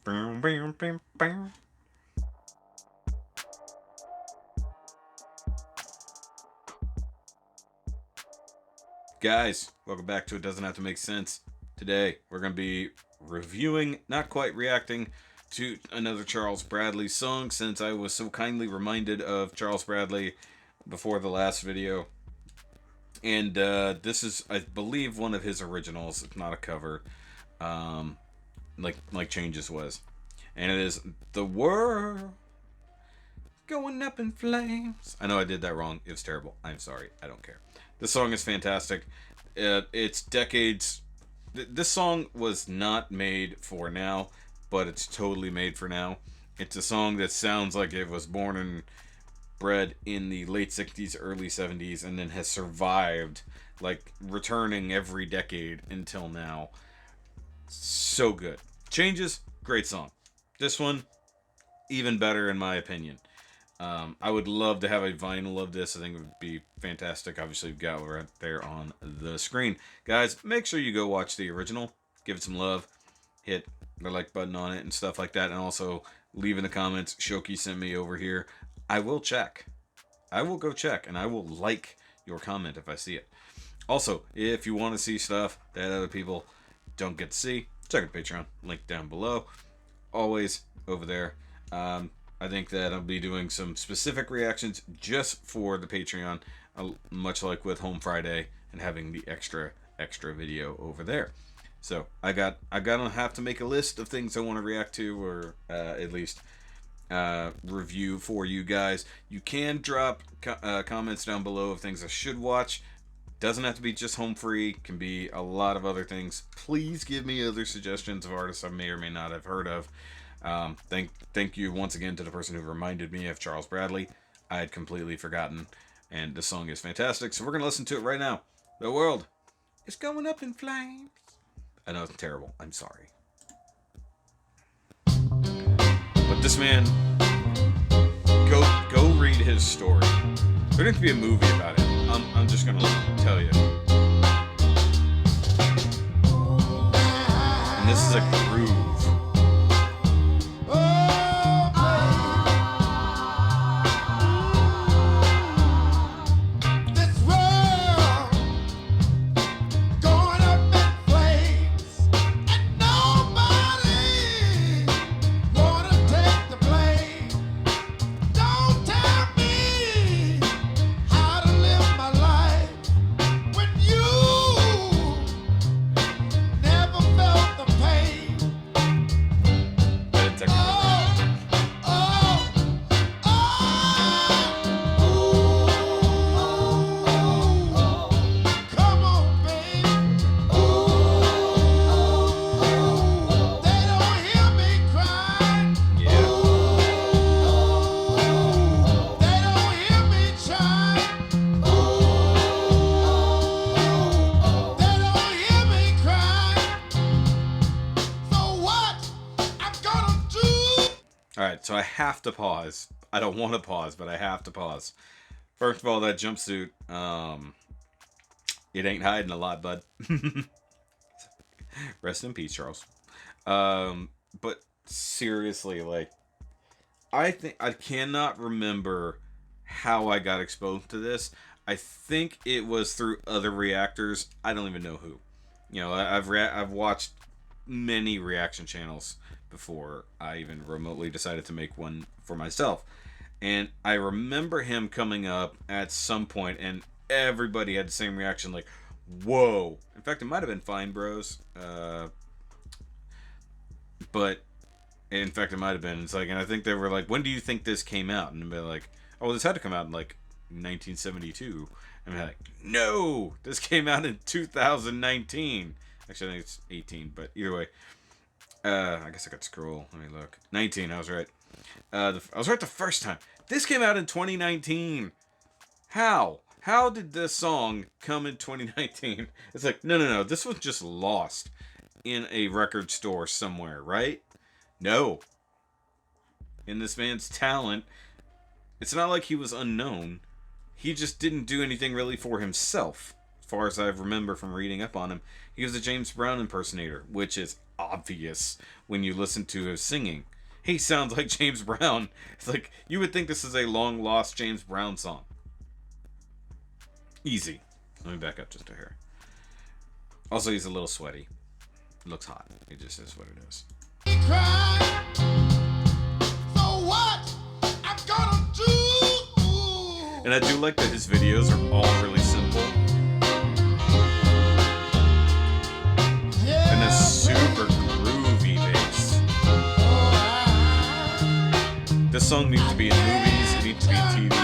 Guys, welcome back to It Doesn't Have to Make Sense. Today, we're going to be reviewing, not quite reacting, to another Charles Bradley song, since I was so kindly reminded of Charles Bradley before the last video. And this is, I believe, one of his originals. It's not a cover, like Changes was. And it is The World Going Up in Flames. I know I did that wrong. It was terrible. I'm sorry. I don't care. This song is fantastic. It's decades. This song was not made for now, but it's totally made for now. It's a song that sounds like it was born and bred in the late 60s, early 70s, and then has survived, like, returning every decade until now. So good. Changes, great song. This one, even better in my opinion. I would love to have a vinyl of this. I think it would be fantastic. Obviously, we've got it right there on the screen. Guys, make sure you go watch the original. Give it some love. Hit the like button on it and stuff like that. And also, leave in the comments, Shoki sent me over here. I will check. I will go check. And I will like your comment if I see it. Also, if you want to see stuff that other people don't get to see, check out Patreon. Link down below. Always over there. I think that I'll be doing some specific reactions just for the Patreon, much like with Home Friday and having the extra video over there. So I gotta have to make a list of things I want to react to, or at least review for you guys. You can drop comments down below of things I should watch. Doesn't have to be just Home Free. Can be a lot of other things. Please give me other suggestions of artists I may or may not have heard of. Thank you once again to the person who reminded me of Charles Bradley. I had completely forgotten, and the song is fantastic, so we're going to listen to it right now. The world is going up in flames. I know it's terrible. I'm sorry. But this man, go read his story. There needs to be a movie about it. I'm just going to tell you. And this is a groove. Alright, so I have to pause. I don't want to pause, but I have to pause. First of all, that jumpsuit, it ain't hiding a lot, bud. Rest in peace, Charles. But seriously, like, I cannot remember how I got exposed to this. I think it was through other reactors. I don't even know who. You know, I've watched many reaction channels before I even remotely decided to make one for myself. And I remember him coming up at some point, and everybody had the same reaction, like, whoa. In fact, it might have been Fine Bros. But, in fact, it might have been. It's like, and I think they were like, when do you think this came out? And they're like, oh, this had to come out in, like, 1972. And I'm like, no! This came out in 2019. Actually, I think it's 18, but either way. I guess I could scroll. Let me look. 19, I was right. I was right the first time. This came out in 2019. How? How did this song come in 2019? It's like, no. This was just lost in a record store somewhere, right? No. In this man's talent, it's not like he was unknown. He just didn't do anything really for himself. As far as I remember from reading up on him, he was a James Brown impersonator, which is obvious when you listen to his singing. He sounds like James Brown. It's like you would think this is a long lost James Brown song. Easy. Let me back up just a hair. Also, he's a little sweaty. Looks hot. It just is what it is. So what I'm gonna do? And I do like that his videos are all really simple. And a super groovy bass. This song needs to be in movies. It needs to be in TV.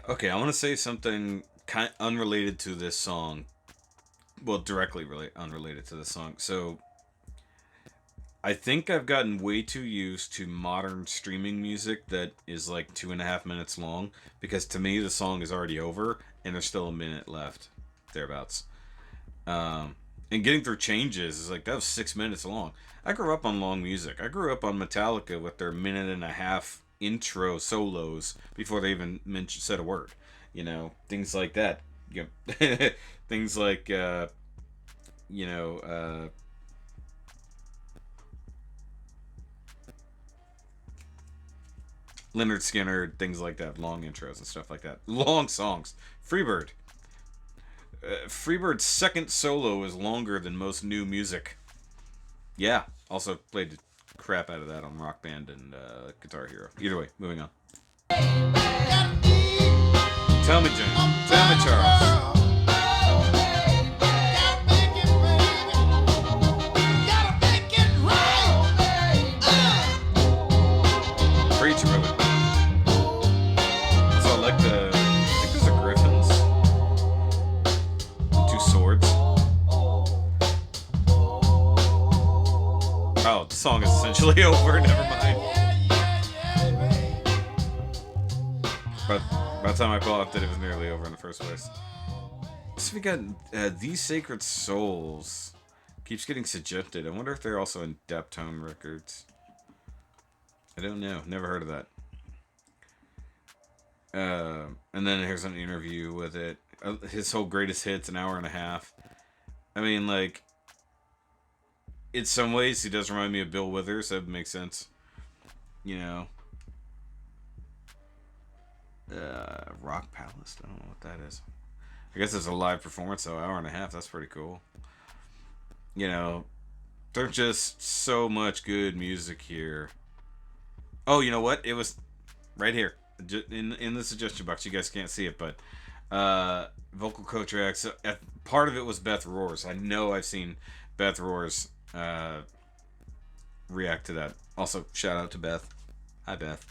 Okay, I want to say something kind of unrelated to this song. Well, directly really unrelated to this song. So, I think I've gotten way too used to modern streaming music that is like 2.5 minutes long. Because to me, the song is already over and there's still a minute left. Thereabouts. And getting through changes is like, that was 6 minutes long. I grew up on long music. I grew up on Metallica with their 1.5-minute intro solos before they even said a word. You know, things like that. You know, things like, Leonard Skinner, things like that. Long intros and stuff like that. Long songs. Freebird. Freebird's second solo is longer than most new music. Yeah. Also played the crap out of that on Rock Band and Guitar Hero. Either way, moving on. Tell me, Jane. Tell me, Charles. Preach, brother. So I like I think those are griffins. Two swords. Oh, the song is essentially over. Never mind. But by the time I clocked it, it was nearly over in the first place. So we got These Sacred Souls. Keeps getting suggested. I wonder if they're also in I.D.H.T.M.S records. I don't know. Never heard of that. And then here's an interview with it. His whole greatest hits, an hour and a half. I mean, like, in some ways, he does remind me of Bill Withers. That would make sense. You know. Rock Palace. I don't know what that is. I guess it's a live performance, so hour and a half. That's pretty cool. You know, there's just so much good music here. Oh, you know what? It was right here in the suggestion box. You guys can't see it, but vocal co-tracks. Part of it was Beth Roars. I know I've seen Beth Roars react to that. Also, shout out to Beth. Hi, Beth.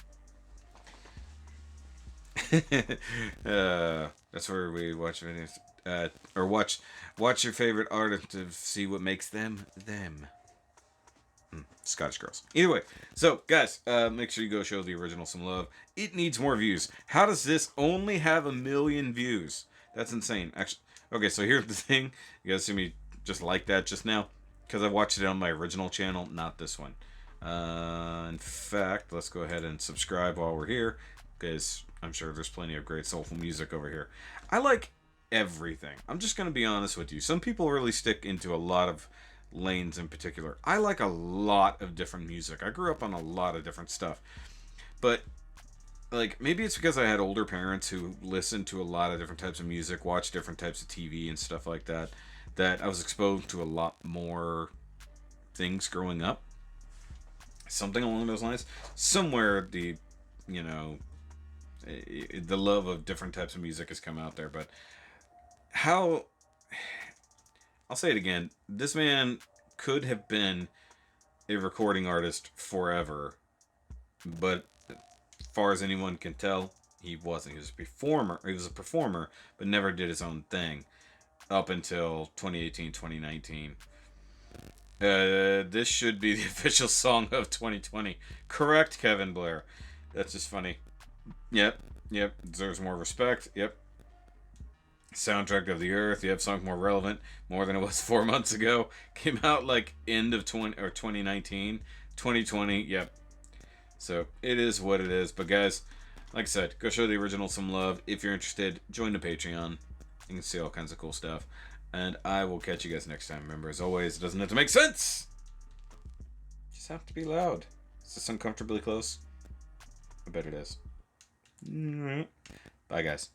That's where we watch videos, or watch your favorite artist to see what makes them them. Scottish girls. Either way, so guys, make sure you go show the original some love. It needs more views. How does this only have 1 million views? That's insane. Actually, okay, so here's the thing. You guys see me just like that just now because I watched it on my original channel, not this one. In fact, let's go ahead and subscribe while we're here, because I'm sure there's plenty of great soulful music over here. I like everything. I'm just going to be honest with you. Some people really stick into a lot of lanes in particular. I like a lot of different music. I grew up on a lot of different stuff. But like maybe it's because I had older parents who listened to a lot of different types of music, watched different types of TV and stuff like that, that I was exposed to a lot more things growing up. Something along those lines. Somewhere you know, the love of different types of music has come out there. But how, I'll say it again, this man could have been a recording artist forever, but as far as anyone can tell, he wasn't. He was a performer. He was a performer, but never did his own thing up until 2018, 2019. This should be the official song of 2020. Correct, Kevin Blair. That's just funny. Yep, yep. Deserves more respect. Yep. Soundtrack of the Earth. Yep, song more relevant, more than it was 4 months ago. Came out like end of 2019, 2020. Yep. So it is what it is. But guys, like I said, go show the original some love. If you're interested, join the Patreon. You can see all kinds of cool stuff. And I will catch you guys next time. Remember, as always, it doesn't have to make sense. You just have to be loud. Is this uncomfortably close? I bet it is. Bye, guys.